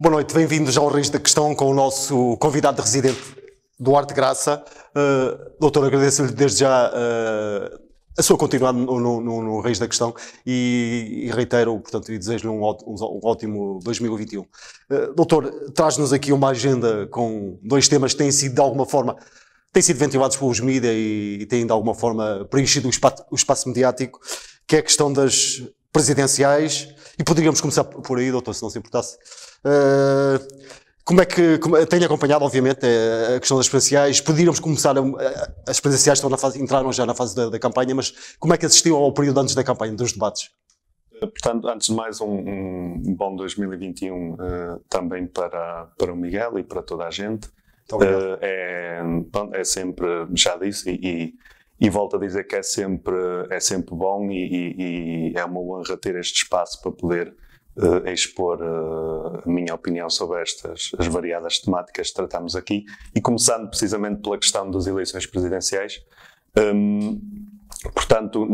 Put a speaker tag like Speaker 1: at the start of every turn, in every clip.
Speaker 1: Boa noite, bem-vindos ao Reis da Questão com o nosso convidado residente, Duarte Graça. Doutor, agradeço-lhe desde já a sua continuidade no Reis da Questão e reitero, portanto, e desejo-lhe um ótimo 2021. Doutor, traz-nos aqui uma agenda com dois temas que têm sido, de alguma forma, têm sido ventilados pelos mídias e têm, de alguma forma, preenchido o espaço mediático, que é a questão das presidenciais. E poderíamos começar por aí, doutor, se não se importasse. Como é que tenho acompanhado, obviamente, a questão das presidenciais? Poderíamos começar, as presidenciais entraram já na fase da campanha, mas como é que assistiu ao período antes da campanha, dos debates?
Speaker 2: Portanto, antes de mais, um bom 2021 também para o Miguel e para toda a gente. É sempre, já disse, e volto a dizer que é sempre bom e é uma honra ter este espaço para poder expor a minha opinião sobre as variadas temáticas que tratamos aqui, e começando precisamente pela questão das eleições presidenciais. Portanto,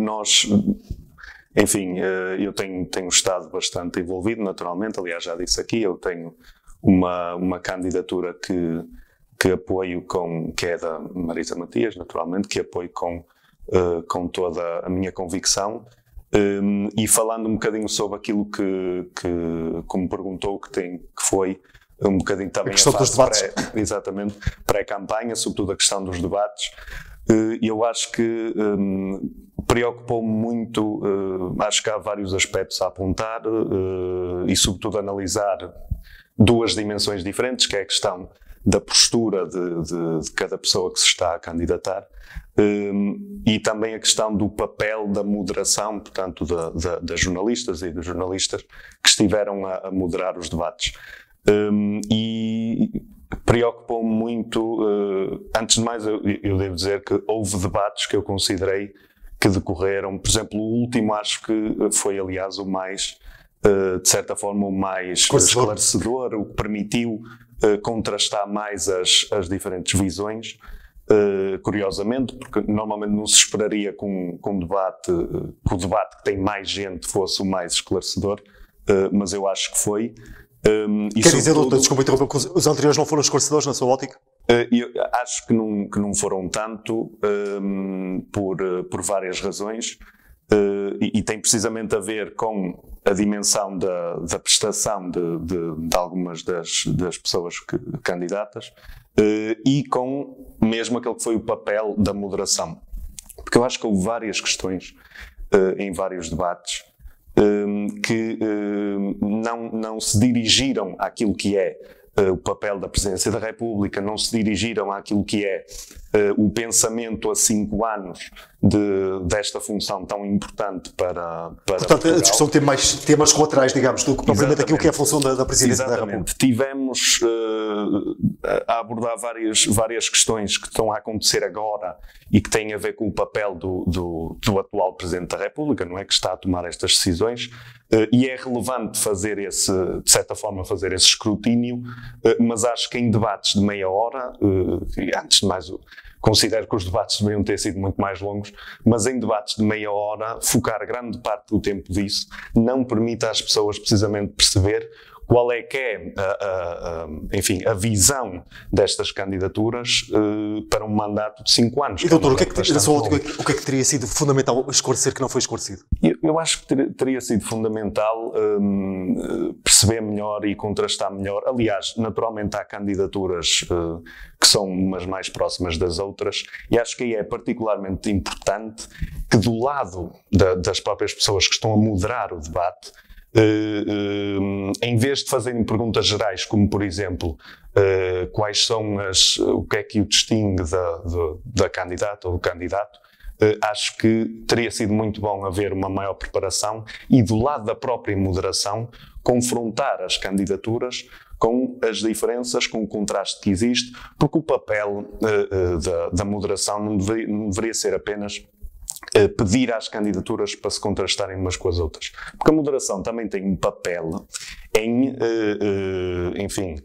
Speaker 2: eu tenho estado bastante envolvido, naturalmente. Aliás, já disse aqui, eu tenho uma candidatura que apoio, que é da Marisa Matias, naturalmente, que apoio com toda a minha convicção. E falando um bocadinho sobre aquilo que me perguntou, que foi um bocadinho também a
Speaker 1: questão dos debates.
Speaker 2: Exatamente, pré-campanha, sobretudo a questão dos debates. Eu acho que preocupou-me muito, acho que há vários aspectos a apontar e sobretudo analisar duas dimensões diferentes, que é a questão da postura de cada pessoa que se está a candidatar, e também a questão do papel da moderação, portanto, das jornalistas e dos jornalistas que estiveram a moderar os debates. E preocupou-me muito, antes de mais, eu devo dizer que houve debates que eu considerei que decorreram, por exemplo, o último acho que foi, aliás, o mais, de certa forma, o mais esclarecedor, o que permitiu contrastar mais as diferentes visões, curiosamente, porque normalmente não se esperaria que o debate que tem mais gente fosse o mais esclarecedor, mas eu acho que foi.
Speaker 1: Quer dizer, doutor, desculpa interromper, que os anteriores não foram esclarecedores na sua ótica?
Speaker 2: Eu acho que não foram tanto, por várias razões, e tem precisamente a ver com a dimensão da prestação de algumas das pessoas candidatas, e com mesmo aquele que foi o papel da moderação. Porque eu acho que houve várias questões em vários debates que não se dirigiram àquilo que é o papel da Presidência da República, não se dirigiram àquilo que é o pensamento a 5 anos desta função tão importante para
Speaker 1: Portanto,
Speaker 2: Portugal.
Speaker 1: A discussão tem mais temas colaterais, digamos, do que propriamente aquilo que é a função da Presidência da República.
Speaker 2: Tivemos a abordar várias questões que estão a acontecer agora e que têm a ver com o papel do atual Presidente da República, não é, que está a tomar estas decisões, e é relevante fazer de certa forma, fazer esse escrutínio, mas acho que em debates de meia hora, antes de mais, considero que os debates deveriam ter sido muito mais longos, mas em debates de meia hora, focar grande parte do tempo disso não permite às pessoas precisamente perceber qual é que é a visão destas candidaturas para um mandato de 5 anos.
Speaker 1: E doutor, o que é que teria sido fundamental esclarecer que não foi esclarecido?
Speaker 2: Eu acho que teria sido fundamental perceber melhor e contrastar melhor. Aliás, naturalmente há candidaturas que são umas mais próximas das outras, e acho que aí é particularmente importante que do lado das próprias pessoas que estão a moderar o debate, em vez de fazerem perguntas gerais, como por exemplo, quais são o que é que o distingue da candidata ou do candidato, acho que teria sido muito bom haver uma maior preparação e do lado da própria moderação confrontar as candidaturas com as diferenças, com o contraste que existe, porque o papel da moderação não deveria ser apenas pedir às candidaturas para se contrastarem umas com as outras. Porque a moderação também tem um papel em,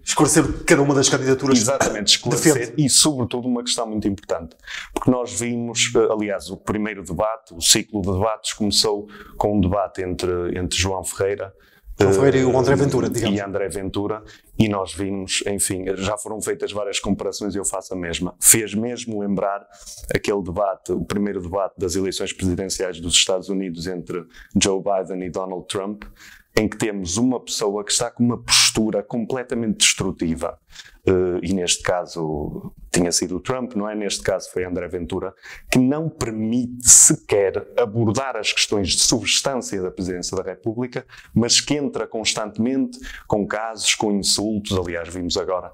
Speaker 1: esclarecer cada uma das candidaturas.
Speaker 2: Exatamente, esclarecer e, sobretudo, uma questão muito importante. Porque nós vimos, aliás, o primeiro debate, o ciclo de debates, começou com um debate entre João Ferreira
Speaker 1: João Ferreira e o André Ventura, digamos.
Speaker 2: E André Ventura, e nós vimos, enfim, já foram feitas várias comparações e eu faço a mesma. Fez mesmo lembrar aquele debate, o primeiro debate das eleições presidenciais dos Estados Unidos entre Joe Biden e Donald Trump, em que temos uma pessoa que está com uma postura completamente destrutiva. E neste caso tinha sido o Trump, não é? Neste caso foi André Ventura, que não permite sequer abordar as questões de substância da Presidência da República, mas que entra constantemente com casos, com insultos. Aliás, vimos agora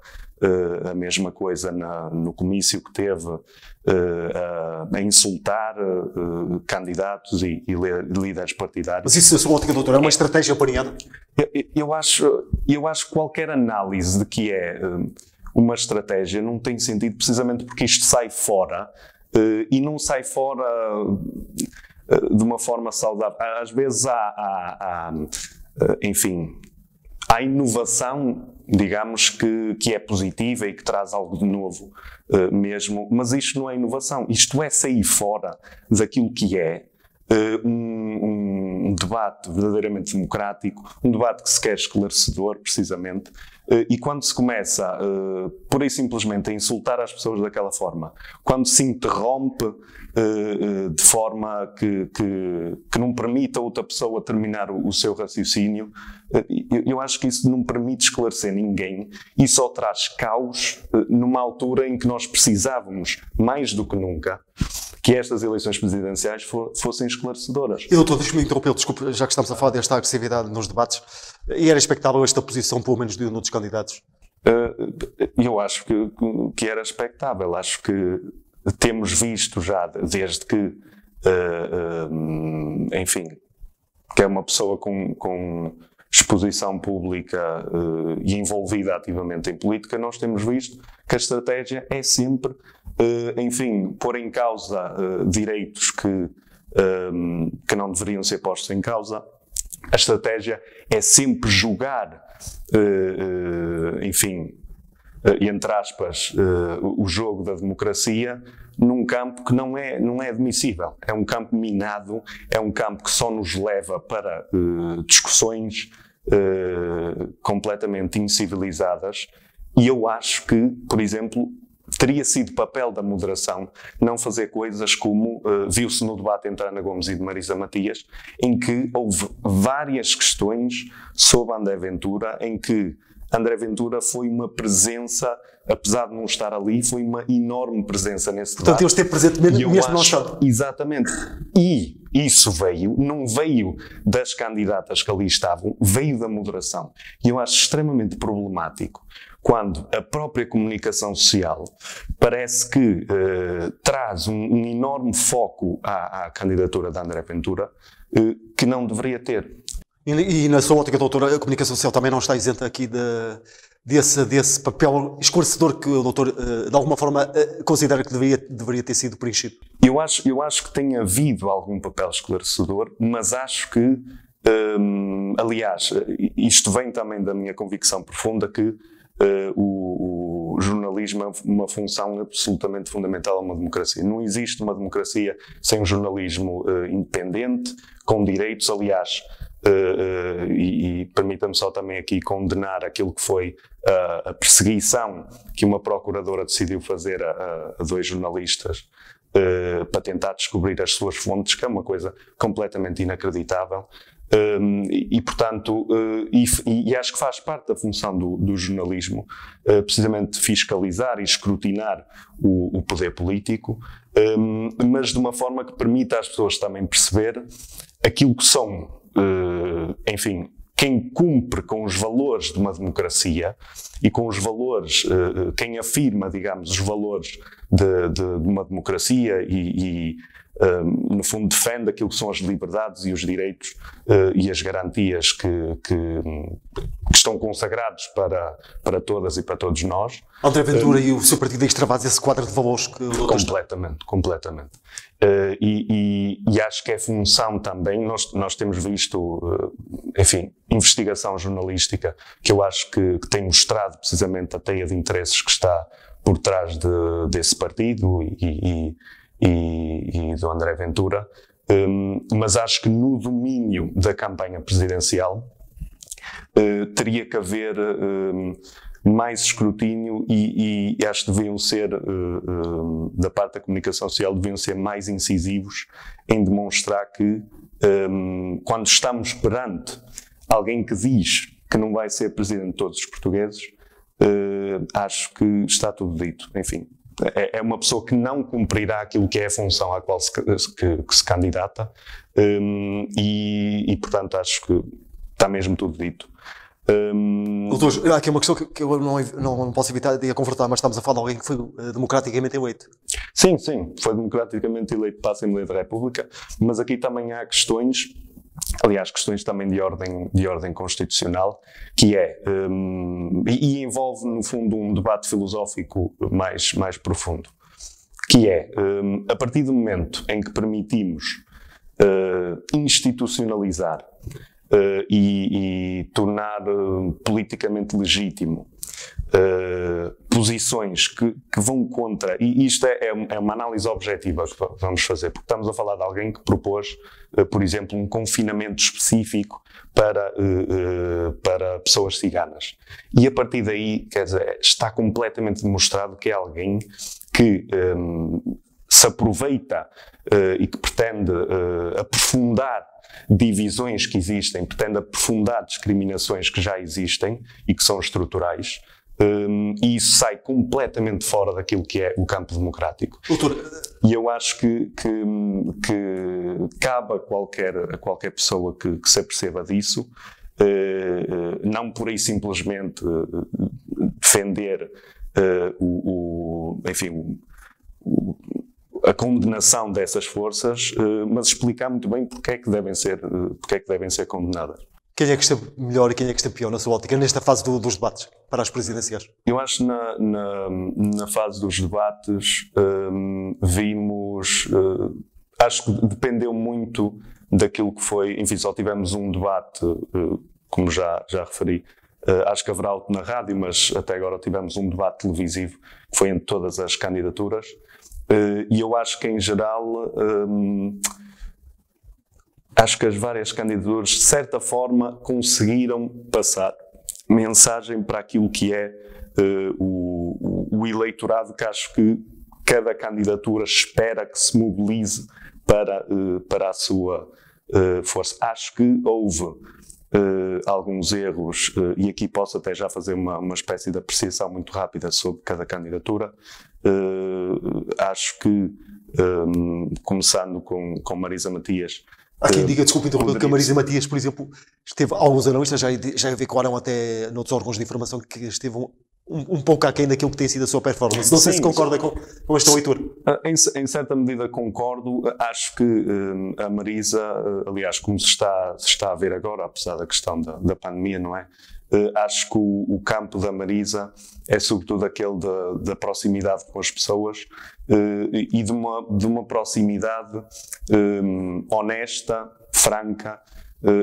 Speaker 2: a mesma coisa no comício que teve a insultar candidatos e líderes partidários.
Speaker 1: Mas isso, Sr. Ótica Doutor, é uma estratégia planeada?
Speaker 2: Eu acho que qualquer análise de que é uma estratégia não tem sentido, precisamente porque isto sai fora e não sai fora de uma forma saudável. Às vezes enfim, há inovação, digamos, que é positiva e que traz algo de novo mesmo, mas isto não é inovação, isto é sair fora daquilo que é um debate verdadeiramente democrático, um debate que se quer esclarecedor, precisamente, e quando se começa pura e simplesmente a insultar as pessoas daquela forma, quando se interrompe de forma que não permite a outra pessoa terminar o seu raciocínio, eu acho que isso não permite esclarecer ninguém e só traz caos numa altura em que nós precisávamos, mais do que nunca, que estas eleições presidenciais fossem esclarecedoras.
Speaker 1: E doutor, deixe-me interrompê-lo, desculpe, já que estamos a falar desta agressividade nos debates, e era expectável esta posição, pelo menos, de um dos candidatos?
Speaker 2: Eu acho que era expectável. Acho que temos visto já, desde que, enfim, que é uma pessoa com exposição pública e envolvida ativamente em política, nós temos visto que a estratégia é sempre, enfim, pôr em causa direitos que não deveriam ser postos em causa. A estratégia é sempre julgar, enfim, entre aspas, o jogo da democracia num campo que não é admissível. É um campo minado, é um campo que só nos leva para discussões completamente incivilizadas. E eu acho que, por exemplo, teria sido papel da moderação não fazer coisas como viu-se no debate entre Ana Gomes e de Marisa Matias, em que houve várias questões sobre André Ventura, em que André Ventura foi uma presença, apesar de não estar ali, foi uma enorme presença nesse debate.
Speaker 1: Portanto, ele esteve presente mesmo não estando.
Speaker 2: Exatamente. E isso não veio das candidatas que ali estavam, veio da moderação. E eu acho extremamente problemático quando a própria comunicação social parece que traz um enorme foco à candidatura de André Ventura que não deveria ter.
Speaker 1: E na sua ótica, doutor, a comunicação social também não está isenta aqui desse papel esclarecedor que o doutor, de alguma forma, considera que deveria ter sido preenchido?
Speaker 2: Eu acho que tem havido algum papel esclarecedor, mas acho que, aliás, isto vem também da minha convicção profunda que o jornalismo é uma função absolutamente fundamental a uma democracia. Não existe uma democracia sem um jornalismo independente, com direitos. Aliás, e permita-me só também aqui condenar aquilo que foi a perseguição que uma procuradora decidiu fazer a dois jornalistas para tentar descobrir as suas fontes, que é uma coisa completamente inacreditável. Portanto, e acho que faz parte da função do jornalismo, precisamente fiscalizar e escrutinar o poder político, mas de uma forma que permita às pessoas também perceber aquilo que são, enfim, quem cumpre com os valores de uma democracia e com os valores, quem afirma, digamos, os valores de uma democracia e no fundo defende aquilo que são as liberdades e os direitos e as garantias que estão consagrados para todas e para todos nós.
Speaker 1: André Ventura e o seu partido extravasa esse quadro de valores que...
Speaker 2: Completamente. E acho que é função também, nós temos visto, enfim, investigação jornalística que eu acho que tem mostrado precisamente a teia de interesses que está por trás desse partido e do André Ventura, mas acho que no domínio da campanha presidencial teria que haver mais escrutínio e acho que deviam ser, da parte da comunicação social, deviam ser mais incisivos em demonstrar que quando estamos perante alguém que diz que não vai ser presidente de todos os portugueses, acho que está tudo dito. Enfim, é uma pessoa que não cumprirá aquilo que é a função à qual se candidata e, portanto, acho que está mesmo tudo dito.
Speaker 1: Doutor, há aqui uma questão que eu não posso evitar de a confrontar, mas estamos a falar de alguém que foi democraticamente eleito.
Speaker 2: Sim, foi democraticamente eleito para a Assembleia da República, mas aqui também há questões, aliás, questões também de ordem constitucional, que e envolve, no fundo, um debate filosófico mais profundo, que é, a partir do momento em que permitimos institucionalizar e tornar politicamente legítimo posições que vão contra, e isto é uma análise objetiva que vamos fazer, porque estamos a falar de alguém que propôs, por exemplo, um confinamento específico para pessoas ciganas. E a partir daí, quer dizer, está completamente demonstrado que é alguém que se aproveita e que pretende aprofundar divisões que existem, pretende aprofundar discriminações que já existem e que são estruturais, e isso sai completamente fora daquilo que é o campo democrático.
Speaker 1: Doutor,
Speaker 2: e eu acho que cabe a qualquer pessoa que se aperceba disso, não por aí simplesmente defender a condenação dessas forças, mas explicar muito bem porque é que devem ser condenadas.
Speaker 1: Quem é que esteve melhor e quem é que esteve pior na sua ótica nesta fase dos debates para as presidenciais?
Speaker 2: Eu acho que na fase dos debates vimos, acho que dependeu muito daquilo que foi, enfim, só tivemos um debate, como já referi, acho que haverá outro na rádio, mas até agora tivemos um debate televisivo que foi entre todas as candidaturas. E eu acho que, em geral, acho que as várias candidaturas, de certa forma, conseguiram passar mensagem para aquilo que é o eleitorado, que acho que cada candidatura espera que se mobilize para a sua força. Acho que houve alguns erros, e aqui posso até já fazer uma espécie de apreciação muito rápida sobre cada candidatura. Acho que, começando com Marisa Matias...
Speaker 1: Há quem diga, desculpe interromper, que a Marisa Matias, por exemplo, esteve, alguns analistas já evacuaram até noutros órgãos de informação que esteve um pouco aquém daquilo que tem sido a sua performance. Não sei se concorda com esta leitura.
Speaker 2: Em certa medida concordo. Acho que a Marisa, aliás, como se está a ver agora, apesar da questão da pandemia, não é? Acho que o campo da Marisa é sobretudo aquele da proximidade com as pessoas e de uma proximidade honesta, franca,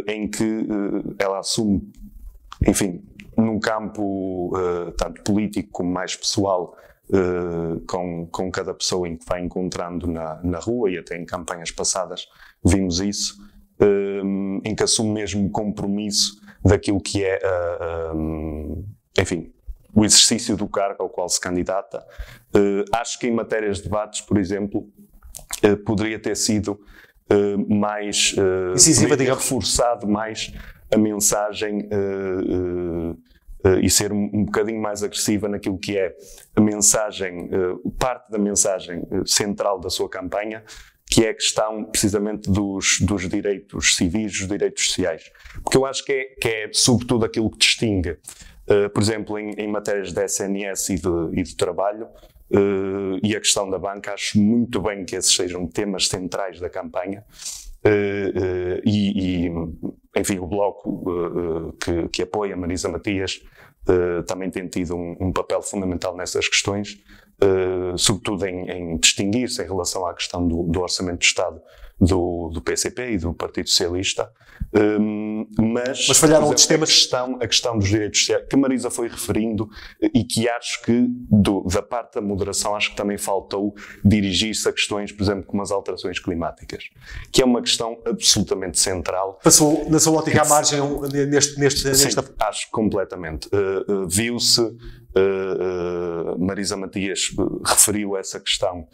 Speaker 2: em que ela assume, enfim, num campo tanto político como mais pessoal, com cada pessoa em que vai encontrando na rua, e até em campanhas passadas vimos isso, em que assume mesmo compromisso daquilo que é, enfim, o exercício do cargo ao qual se candidata. Acho que em matérias de debates, por exemplo, poderia ter sido mais
Speaker 1: incisiva, digamos,
Speaker 2: reforçado mais a mensagem e ser um bocadinho mais agressiva naquilo que é a mensagem, parte da mensagem central da sua campanha, que é a questão precisamente dos direitos civis, dos direitos sociais. Porque eu acho que é sobretudo aquilo que distingue, por exemplo, em matérias de SNS e de trabalho, e a questão da banca. Acho muito bem que esses sejam temas centrais da campanha, enfim, o Bloco que apoia Marisa Matias também tem tido um papel fundamental nessas questões, sobretudo em distinguir-se em relação à questão do Orçamento do Estado do PCP e do Partido Socialista. Mas
Speaker 1: falharam
Speaker 2: exemplo,
Speaker 1: outros temas.
Speaker 2: A questão dos direitos sociais, que a Marisa foi referindo, e que acho que da parte da moderação, acho que também faltou dirigir-se a questões, por exemplo, como as alterações climáticas, que é uma questão absolutamente central.
Speaker 1: Passou, na sua ótica, à margem nesta...
Speaker 2: Sim, acho completamente. Viu-se, Marisa Matias referiu essa questão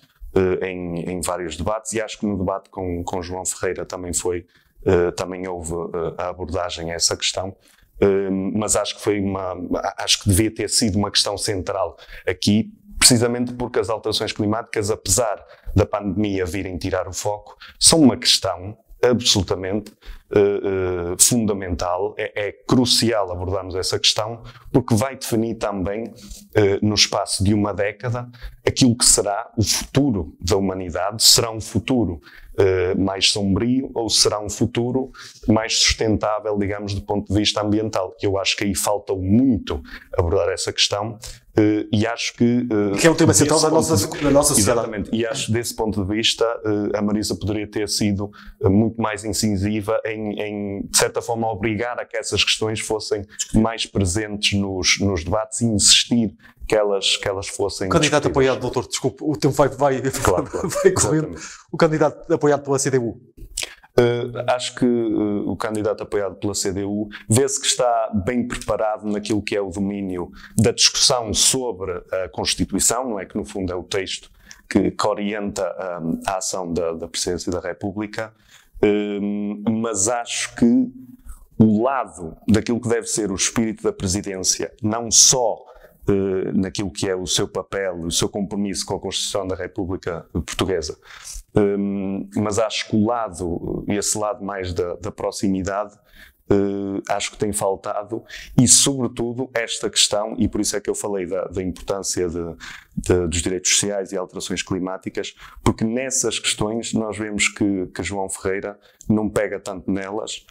Speaker 2: em vários debates, e acho que no debate com João Ferreira também houve a abordagem a essa questão, mas acho que devia ter sido uma questão central aqui, precisamente porque as alterações climáticas, apesar da pandemia virem tirar o foco, são uma questão absolutamente fundamental. É crucial abordarmos essa questão, porque vai definir também, no espaço de uma década, aquilo que será o futuro da humanidade. Será um futuro mais sombrio, ou será um futuro mais sustentável, digamos, do ponto de vista ambiental? Eu acho que aí faltou muito abordar essa questão, e acho que
Speaker 1: é um tema central da nossa sociedade.
Speaker 2: Exatamente, e acho que desse ponto de vista a Marisa poderia ter sido muito mais incisiva em, de certa forma, obrigar a que essas questões fossem mais presentes nos debates, e insistir que elas fossem...
Speaker 1: O candidato
Speaker 2: discutidas.
Speaker 1: apoiado, doutor, desculpe, o tempo vai correndo. O candidato apoiado pela CDU.
Speaker 2: Acho que o candidato apoiado pela CDU vê-se que está bem preparado naquilo que é o domínio da discussão sobre a Constituição, não é? Que no fundo é o texto que orienta a ação da Presidência da República, mas acho que o lado daquilo que deve ser o espírito da Presidência, não só naquilo que é o seu papel, o seu compromisso com a Constituição da República Portuguesa, mas acho que esse lado mais da proximidade, acho que tem faltado, e sobretudo esta questão, e por isso é que eu falei da importância dos direitos sociais e alterações climáticas, porque nessas questões nós vemos que João Ferreira não pega tanto nelas,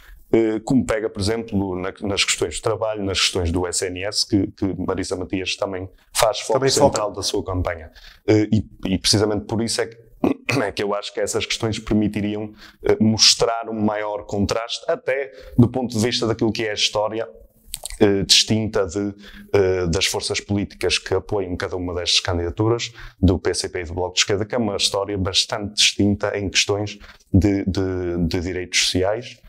Speaker 2: como pega, por exemplo, nas questões de trabalho, nas questões do SNS, que Marisa Matias também faz foco central da sua campanha. E precisamente por isso é que eu acho que essas questões permitiriam mostrar um maior contraste, até do ponto de vista daquilo que é a história distinta das forças políticas que apoiam cada uma destas candidaturas, do PCP e do Bloco de Esquerda, que é uma história bastante distinta em questões de direitos sociais.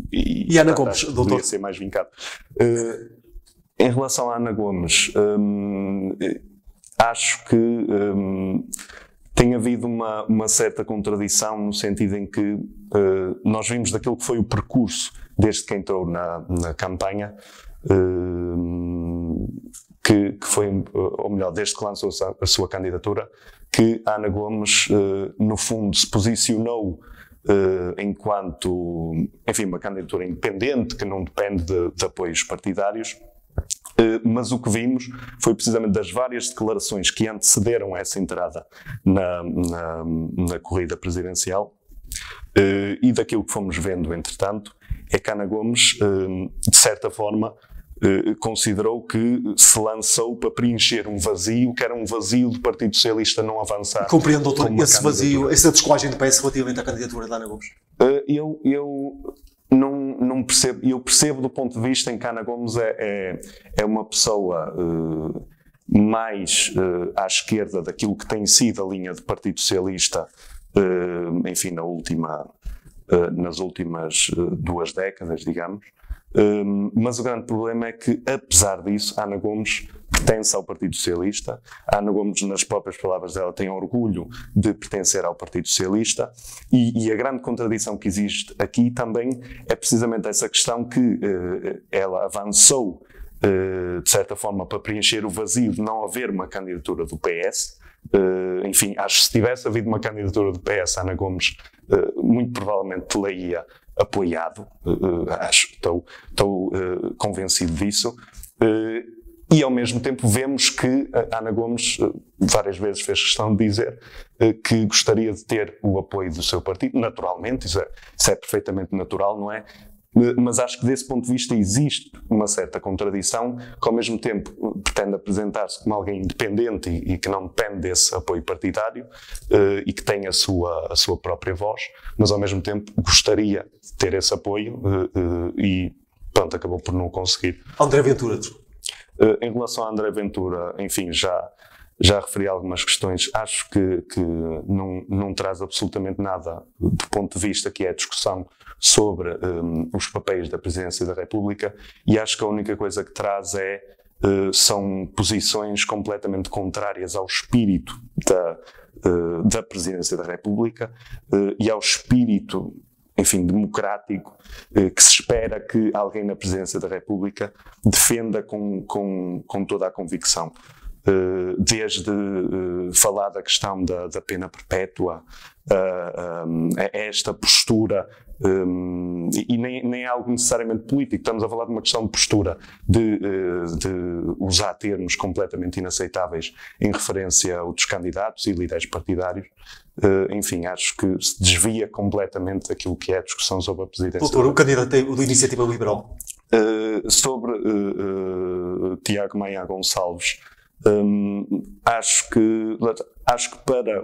Speaker 1: E Ana Gomes, doutor?
Speaker 2: Poderia ser mais vincado. Em relação à Ana Gomes, acho que tem havido uma certa contradição, no sentido em que nós vimos daquilo que foi o percurso desde que entrou na campanha, que foi, ou melhor, desde que lançou a sua candidatura, que a Ana Gomes, no fundo, se posicionou enquanto, enfim, uma candidatura independente, que não depende de apoios partidários. Mas o que vimos foi precisamente das várias declarações que antecederam essa entrada na corrida presidencial, e daquilo que fomos vendo, entretanto, é que Ana Gomes, de certa forma, considerou que se lançou para preencher um vazio, que era um vazio do Partido Socialista não avançar.
Speaker 1: Compreendo, doutor, esse vazio, essa descolagem do PS relativamente à candidatura da Ana Gomes?
Speaker 2: Eu não percebo. Eu percebo do ponto de vista em que Ana Gomes é uma pessoa mais à esquerda daquilo que tem sido a linha do Partido Socialista, enfim, nas últimas 2 décadas, digamos. Mas o grande problema é que, apesar disso, a Ana Gomes pertence ao Partido Socialista. A Ana Gomes, nas próprias palavras dela, tem orgulho de pertencer ao Partido Socialista, e a grande contradição que existe aqui também é precisamente essa questão que ela avançou, de certa forma, para preencher o vazio de não haver uma candidatura do PS. Enfim, acho que se tivesse havido uma candidatura do PS, a Ana Gomes muito provavelmente te ia apoiado, estou convencido disso, e ao mesmo tempo vemos que a Ana Gomes várias vezes fez questão de dizer que gostaria de ter o apoio do seu partido, naturalmente, isso é perfeitamente natural, não é? Mas acho que desse ponto de vista existe uma certa contradição, que ao mesmo tempo pretende apresentar-se como alguém independente e que não depende desse apoio partidário e que tem a sua própria voz, mas ao mesmo tempo gostaria de ter esse apoio e pronto, acabou por não conseguir.
Speaker 1: André Ventura.
Speaker 2: Em relação a André Ventura, enfim, já referi algumas questões. Acho que não traz absolutamente nada do ponto de vista que é a discussão sobre os papéis da Presidência da República, e acho que a única coisa que traz são posições completamente contrárias ao espírito da Presidência da República e ao espírito, enfim, democrático que se espera que alguém na Presidência da República defenda com toda a convicção. Desde falar da questão da pena perpétua, esta postura, e nem é algo necessariamente político, estamos a falar de uma questão de postura, de usar termos completamente inaceitáveis em referência a outros candidatos e líderes partidários. Enfim, acho que se desvia completamente daquilo que é a discussão sobre a presidência.
Speaker 1: Doutor, o candidato da Iniciativa Liberal.
Speaker 2: Sobre Tiago Maia Gonçalves, acho que para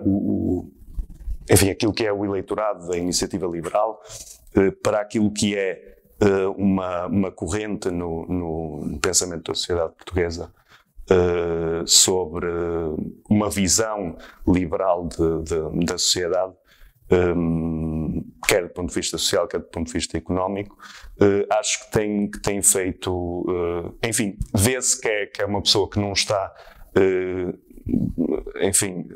Speaker 2: enfim, aquilo que é o eleitorado da Iniciativa Liberal, para aquilo que é uma corrente no pensamento da sociedade portuguesa, sobre uma visão liberal da sociedade, quer do ponto de vista social, quer do ponto de vista económico, acho que tem feito, enfim, vê-se que é uma pessoa que não está, enfim,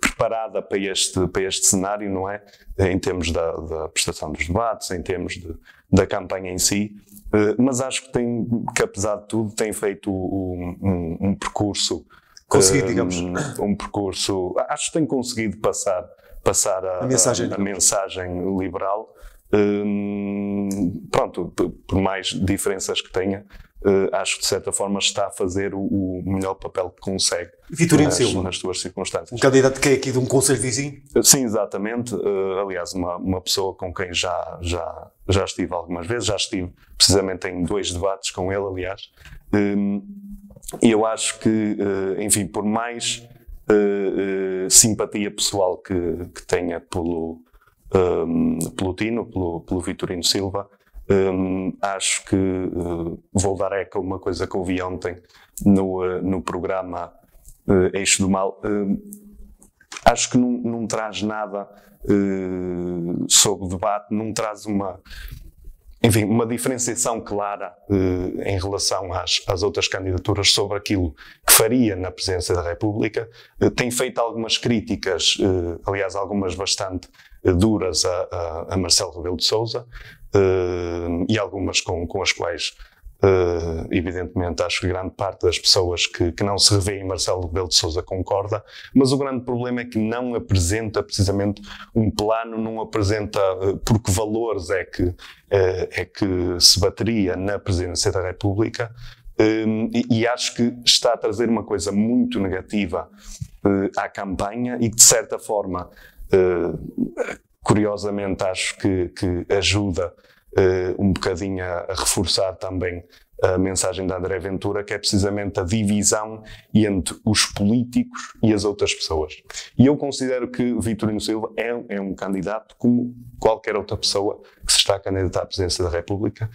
Speaker 2: preparada para este cenário, não é? Em termos da prestação dos debates, em termos da campanha em si, mas acho que apesar de tudo tem feito um percurso
Speaker 1: conseguido, digamos,
Speaker 2: um percurso, acho que tem conseguido passar a mensagem liberal. Pronto, por mais diferenças que tenha, acho que de certa forma está a fazer o melhor papel que consegue
Speaker 1: Vitorino Silva,
Speaker 2: nas suas circunstâncias.
Speaker 1: Um candidato que é aqui de um concelho vizinho?
Speaker 2: Sim, exatamente. Aliás, uma pessoa com quem já estive algumas vezes, já estive precisamente em 2 debates com ele, aliás. E eu acho que, enfim, por mais simpatia pessoal que tenha pelo Tino, pelo Vitorino Silva, acho que vou dar eco a uma coisa que ouvi ontem no programa Eixo do Mal. Acho que não traz nada sobre o debate, não traz uma diferenciação clara em relação às outras candidaturas sobre aquilo que faria na Presidência da República. Tem feito algumas críticas, aliás, algumas bastante duras a Marcelo Rebelo de Sousa, e algumas com as quais, evidentemente, acho que grande parte das pessoas que não se revê em Marcelo Rebelo de Sousa concorda, mas o grande problema é que não apresenta precisamente um plano, não apresenta por que valores é que se bateria na Presidência da República, e acho que está a trazer uma coisa muito negativa à campanha e que, de certa forma, curiosamente, acho que ajuda um bocadinho a reforçar também a mensagem de André Ventura, que é precisamente a divisão entre os políticos e as outras pessoas. E eu considero que Vitorino Silva é um candidato como qualquer outra pessoa que se está a candidatar à Presidência da República.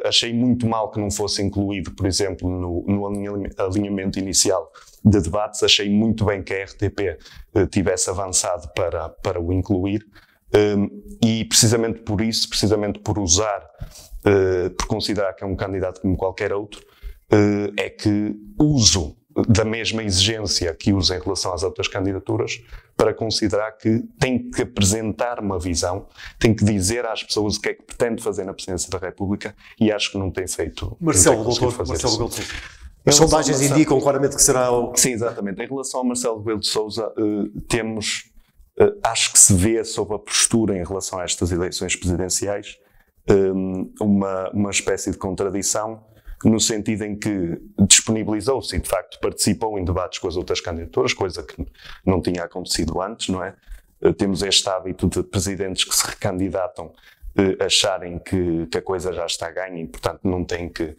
Speaker 2: Achei muito mal que não fosse incluído, por exemplo, no alinhamento inicial de debates. Achei muito bem que a RTP tivesse avançado para o incluir. E precisamente por isso, precisamente por por considerar que é um candidato como qualquer outro, é que uso da mesma exigência que usa em relação às outras candidaturas para considerar que tem que apresentar uma visão, tem que dizer às pessoas o que é que pretende fazer na Presidência da República, e acho que não tem feito.
Speaker 1: Marcelo Rebelo de Sousa. As sondagens indicam claramente que será o...
Speaker 2: Sim, exatamente. Em relação ao Marcelo Rebelo de Sousa, temos... acho que se vê sob a postura em relação a estas eleições presidenciais uma espécie de contradição, no sentido em que disponibilizou-se e de facto participou em debates com as outras candidaturas, coisa que não tinha acontecido antes, não é? Temos este hábito de presidentes que se recandidatam acharem que a coisa já está ganha e, portanto, não têm que,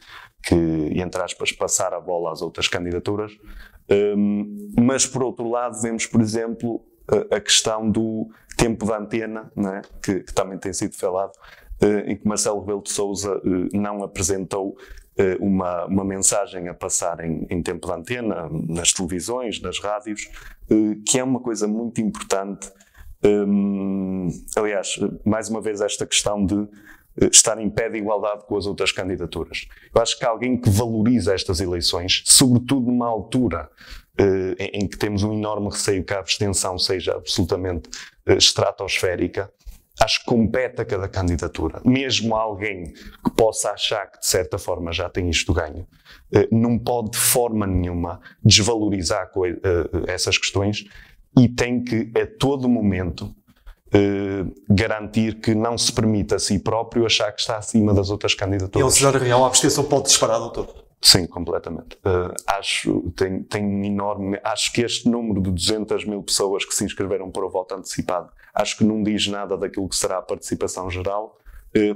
Speaker 2: entre aspas, passar a bola às outras candidaturas. Mas, por outro lado, vemos, por exemplo, a questão do tempo de antena, não é? que também tem sido falado, em que Marcelo Rebelo de Sousa não apresentou uma mensagem a passar em tempo de antena, nas televisões, nas rádios, que é uma coisa muito importante. Aliás, mais uma vez, esta questão de estar em pé de igualdade com as outras candidaturas. Eu acho que alguém que valoriza estas eleições, sobretudo numa altura em que temos um enorme receio que a abstenção seja absolutamente estratosférica, acho que compete a cada candidatura. Mesmo alguém que possa achar que, de certa forma, já tem isto ganho, não pode, de forma nenhuma, desvalorizar essas questões e tem que, a todo momento, garantir que não se permita a si próprio achar que está acima das outras candidaturas.
Speaker 1: E é um cenário real, a abstenção pode disparar, doutor?
Speaker 2: Sim, completamente. Acho que este número de 200 mil pessoas que se inscreveram para o voto antecipado, acho que não diz nada daquilo que será a participação geral,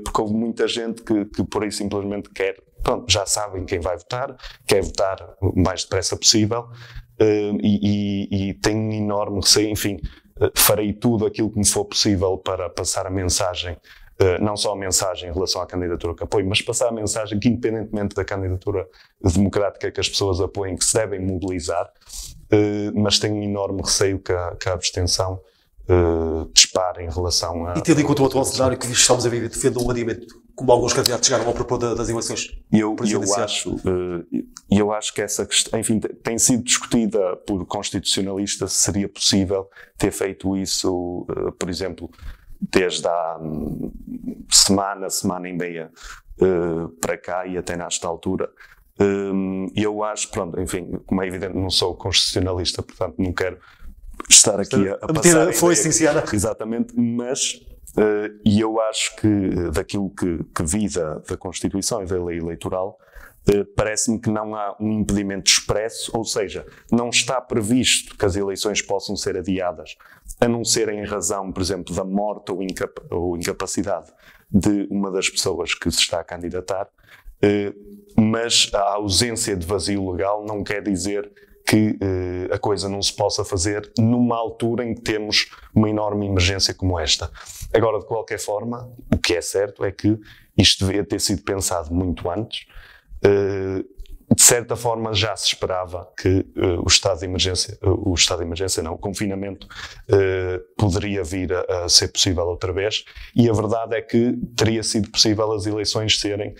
Speaker 2: porque houve muita gente que por aí simplesmente já sabem quem vai votar, quer votar o mais depressa possível, e tem um enorme receio. Enfim, farei tudo aquilo que me for possível para passar a mensagem, não só a mensagem em relação à candidatura que apoio, mas passar a mensagem que, independentemente da candidatura democrática que as pessoas apoiem, que se devem mobilizar, mas tenho um enorme receio que a abstenção dispare em relação a...
Speaker 1: E tendo em conta o atual cenário que estamos a viver, defende um adiamento, como alguns candidatos chegaram a propor das eleições presidenciais?
Speaker 2: Eu acho que essa questão, enfim, tem sido discutida por constitucionalistas se seria possível ter feito isso, por exemplo, desde há semana e meia para cá e até nesta altura. Eu acho, pronto, enfim, como é evidente, não sou constitucionalista, portanto não quero estar aqui a passar a
Speaker 1: foi iniciada.
Speaker 2: Exatamente, mas e eu acho que daquilo que vi da Constituição e da lei eleitoral, parece-me que não há um impedimento expresso, ou seja, não está previsto que as eleições possam ser adiadas, a não ser em razão, por exemplo, da morte ou incapacidade de uma das pessoas que se está a candidatar, mas a ausência de vazio legal não quer dizer que a coisa não se possa fazer numa altura em que temos uma enorme emergência como esta. Agora, de qualquer forma, o que é certo é que isto devia ter sido pensado muito antes. De certa forma já se esperava que o confinamento poderia vir a ser possível outra vez, e a verdade é que teria sido possível as eleições serem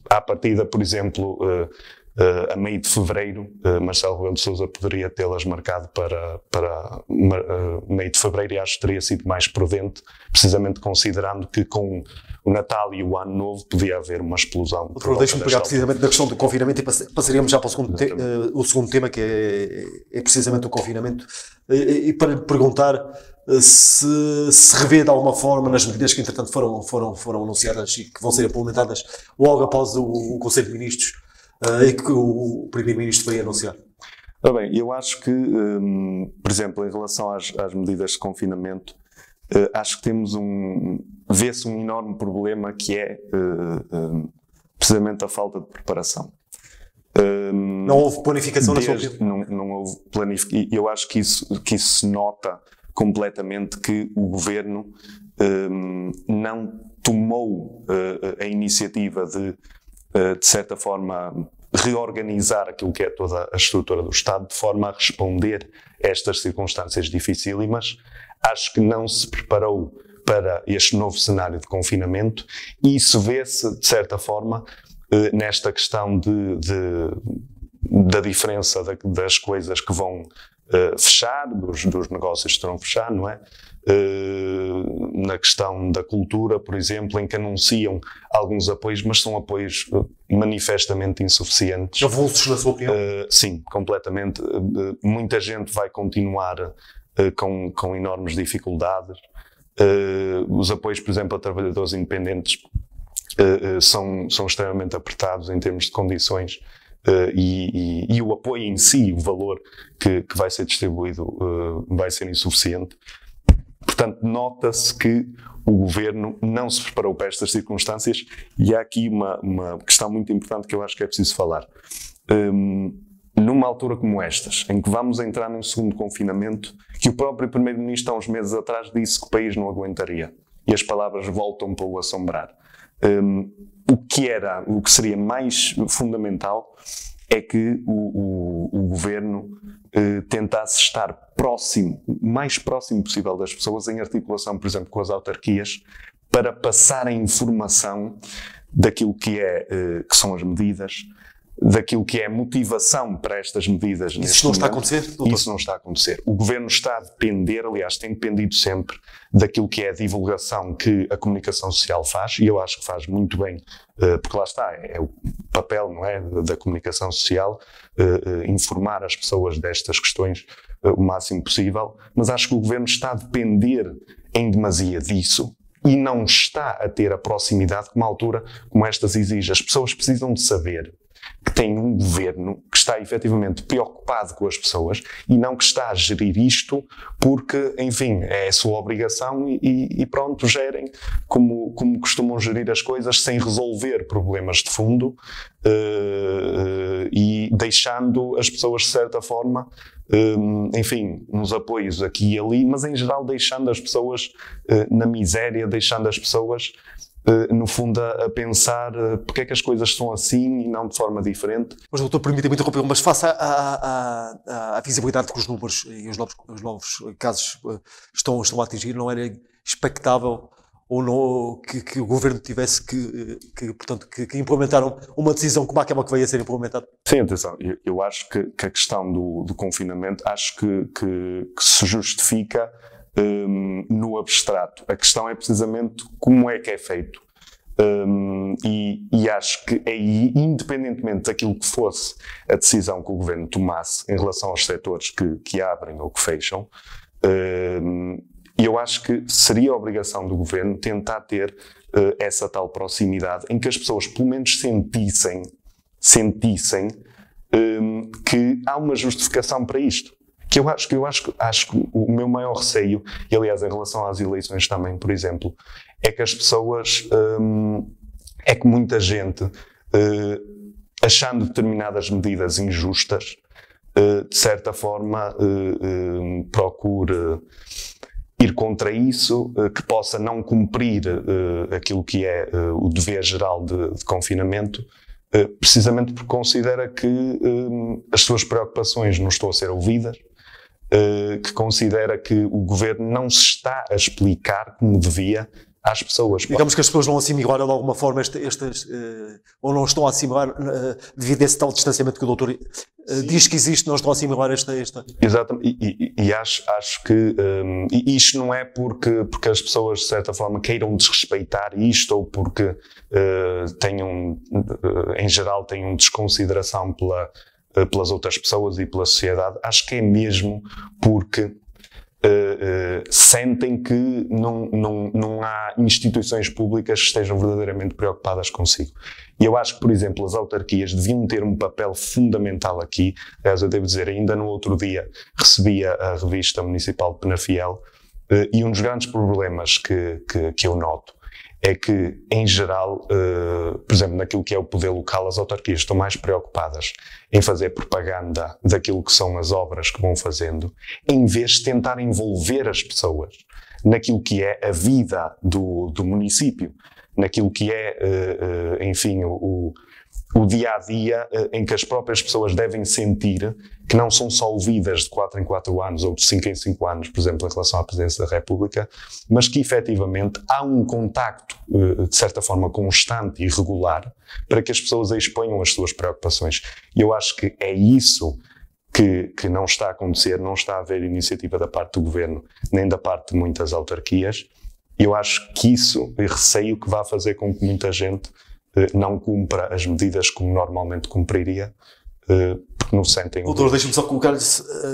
Speaker 2: à partida, por exemplo, a meio de fevereiro. Marcelo Rebelo de Sousa poderia tê-las marcado para meio de fevereiro, e acho que teria sido mais prudente, precisamente considerando que com o Natal e o Ano Novo podia haver uma explosão.
Speaker 1: Deixa-me pegar precisamente na questão do confinamento e passaríamos já para o segundo tema, que é precisamente o confinamento, e para lhe perguntar se revê de alguma forma nas medidas que entretanto foram anunciadas e que vão ser implementadas logo após o Conselho de Ministros, e que o Primeiro-Ministro veio anunciar.
Speaker 2: Bem, eu acho que, por exemplo, em relação às medidas de confinamento, acho que vê-se um enorme problema, que é precisamente a falta de preparação.
Speaker 1: Não houve planificação na sua opinião?
Speaker 2: Não houve planificação. E eu acho que isso se nota completamente, que o Governo não tomou a iniciativa de certa forma, reorganizar aquilo que é toda a estrutura do Estado, de forma a responder a estas circunstâncias dificílimas. Acho que não se preparou para este novo cenário de confinamento, e isso vê-se, de certa forma, nesta questão da diferença das coisas que vão fechar, dos negócios que estão a fechar, não é? Na questão da cultura, por exemplo, em que anunciam alguns apoios, mas são apoios manifestamente insuficientes.
Speaker 1: Avulsos, na sua opinião?
Speaker 2: Sim, completamente. Muita gente vai continuar com enormes dificuldades. Os apoios, por exemplo, a trabalhadores independentes são extremamente apertados em termos de condições, e o apoio em si, o valor que vai ser distribuído, vai ser insuficiente. portanto, nota-se que o governo não se preparou para estas circunstâncias e há aqui uma questão muito importante que eu acho que é preciso falar. Numa altura como estas, em que vamos entrar num segundo confinamento, que o próprio Primeiro-Ministro há uns meses atrás disse que o país não aguentaria, e as palavras voltam para o assombrar. O que seria mais fundamental é que o governo tentasse estar próximo, o mais próximo possível das pessoas, em articulação, por exemplo, com as autarquias, para passar a informação daquilo que são as medidas, daquilo que é a motivação para estas medidas.
Speaker 1: Isso não está a acontecer, doutor?
Speaker 2: Isso não está a acontecer. O governo está a depender, aliás, tem dependido sempre daquilo que é a divulgação que a comunicação social faz, e eu acho que faz muito bem, porque lá está, é o papel, não é, da comunicação social, informar as pessoas destas questões o máximo possível, mas acho que o governo está a depender em demasia disso e não está a ter a proximidade que uma altura como estas exige. As pessoas precisam de saber que tem um governo que está efetivamente preocupado com as pessoas e não que está a gerir isto porque, enfim, é a sua obrigação e pronto, gerem como costumam gerir as coisas, sem resolver problemas de fundo e deixando as pessoas, de certa forma, enfim, nos apoios aqui e ali, mas em geral deixando as pessoas na miséria, deixando as pessoas no fundo a pensar porque é que as coisas são assim e não de forma diferente.
Speaker 1: Mas, doutor, permita-me interromper, mas face à visibilidade que os números e os novos casos estão a atingir, não era expectável ou não que o governo tivesse portanto, que implementar uma decisão como aquela que veio a ser implementada?
Speaker 2: Sim, atenção, eu acho que a questão do confinamento, acho que se justifica no abstrato. A questão é precisamente como é que é feito. E acho que aí, independentemente daquilo que fosse a decisão que o governo tomasse em relação aos setores que abrem ou que fecham, eu acho que seria a obrigação do governo tentar ter essa tal proximidade em que as pessoas pelo menos sentissem que há uma justificação para isto. Que eu acho que o meu maior receio, e aliás em relação às eleições também, por exemplo, é que as pessoas, é que muita gente, achando determinadas medidas injustas, de certa forma procure ir contra isso, que possa não cumprir aquilo que é o dever geral de confinamento, precisamente porque considera que as suas preocupações não estão a ser ouvidas, que considera que o governo não se está a explicar como devia às pessoas.
Speaker 1: Digamos que as pessoas não assimilaram de alguma forma ou não estão a assimilar devido a esse tal distanciamento que o doutor diz que existe, não estão a assimilar esta.
Speaker 2: Exatamente, e acho que isto não é porque as pessoas de certa forma queiram desrespeitar isto ou porque em geral tenham desconsideração pelas outras pessoas e pela sociedade. Acho que é mesmo porque sentem que não há instituições públicas que estejam verdadeiramente preocupadas consigo. E eu acho que, por exemplo, as autarquias deviam ter um papel fundamental aqui. Aliás, eu devo dizer, ainda no outro dia recebi a revista municipal de Penafiel e um dos grandes problemas que eu noto é que, em geral, por exemplo, naquilo que é o poder local, as autarquias estão mais preocupadas em fazer propaganda daquilo que são as obras que vão fazendo, em vez de tentar envolver as pessoas naquilo que é a vida do município, naquilo que é, enfim, o dia-a-dia em que as próprias pessoas devem sentir que não são só ouvidas de 4 em 4 anos ou de 5 em 5 anos, por exemplo, em relação à Presidência da República, mas que efetivamente há um contacto, de certa forma, constante e regular para que as pessoas exponham as suas preocupações. E eu acho que é isso que não está a acontecer, não está a haver iniciativa da parte do Governo, nem da parte de muitas autarquias. E eu acho que isso é receio que vai fazer com que muita gente não cumpra as medidas como normalmente cumpriria, porque não sentem...
Speaker 1: Doutor, deixe-me só colocar,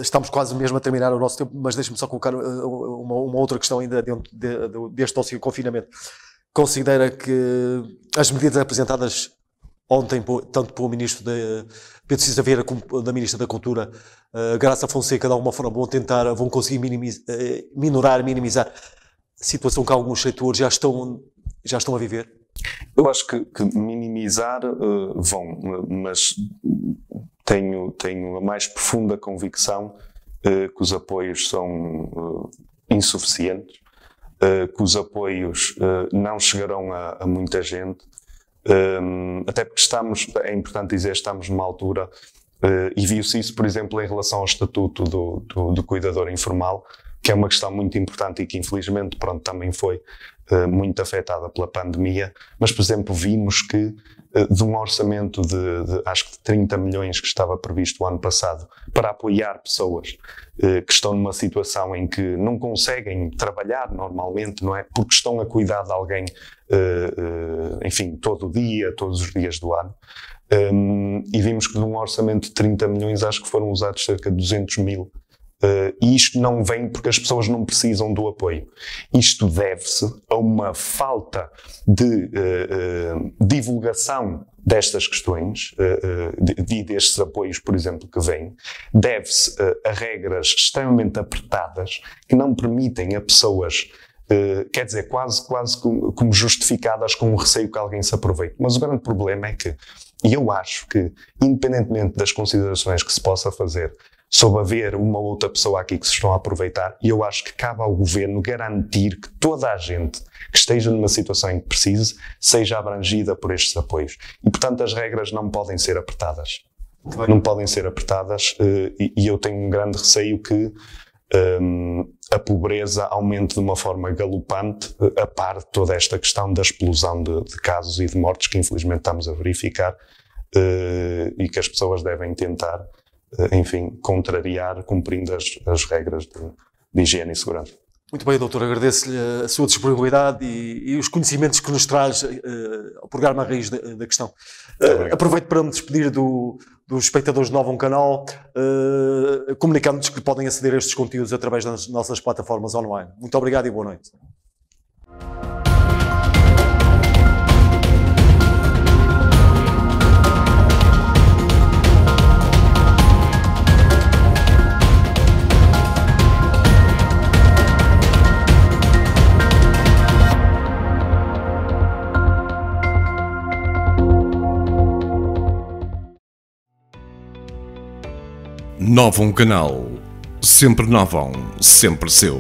Speaker 1: estamos quase mesmo a terminar o nosso tempo, mas deixe-me só colocar uma outra questão ainda dentro deste nosso confinamento. Considera que as medidas apresentadas ontem, tanto pelo Ministro Pedro Cisa Vieira como da Ministra da Cultura, Graça Fonseca, de alguma forma vão conseguir minimizar situação que alguns setores já estão a viver?
Speaker 2: Eu acho que minimizar vão, mas tenho a mais profunda convicção que os apoios são insuficientes, que os apoios não chegarão a muita gente, até porque é importante dizer, estamos numa altura, e viu-se isso, por exemplo, em relação ao estatuto do cuidador informal, que é uma questão muito importante e que infelizmente também foi muito afetada pela pandemia, mas por exemplo vimos que de um orçamento de acho que de 30 milhões que estava previsto o ano passado para apoiar pessoas que estão numa situação em que não conseguem trabalhar normalmente, não é? Porque estão a cuidar de alguém, enfim, todo dia, todos os dias do ano. E vimos que de um orçamento de 30 milhões acho que foram usados cerca de 200 mil. E isto não vem porque as pessoas não precisam do apoio. Isto deve-se a uma falta de divulgação destas questões, destes apoios, por exemplo, que vêm. Deve-se a regras extremamente apertadas que não permitem a pessoas, quer dizer, quase como justificadas com o receio que alguém se aproveite. Mas o grande problema é que, e eu acho que, independentemente das considerações que se possa fazer sobre haver uma ou outra pessoa aqui que se estão a aproveitar, e eu acho que cabe ao Governo garantir que toda a gente que esteja numa situação em que precise seja abrangida por estes apoios. E, portanto, as regras não podem ser apertadas. Não podem ser apertadas e eu tenho um grande receio que a pobreza aumente de uma forma galopante a par de toda esta questão da explosão de casos e de mortes que infelizmente estamos a verificar e que as pessoas devem tentar, enfim, contrariar cumprindo as regras de higiene e segurança.
Speaker 1: Muito bem, doutor, agradeço-lhe a sua disponibilidade e os conhecimentos que nos traz ao programa A Raiz da Questão. Aproveito para me despedir dos espectadores do Novo Canal, comunicando-nos que podem aceder a estes conteúdos através das nossas plataformas online. Muito obrigado e boa noite.
Speaker 3: Novo Canal, sempre novo, sempre seu.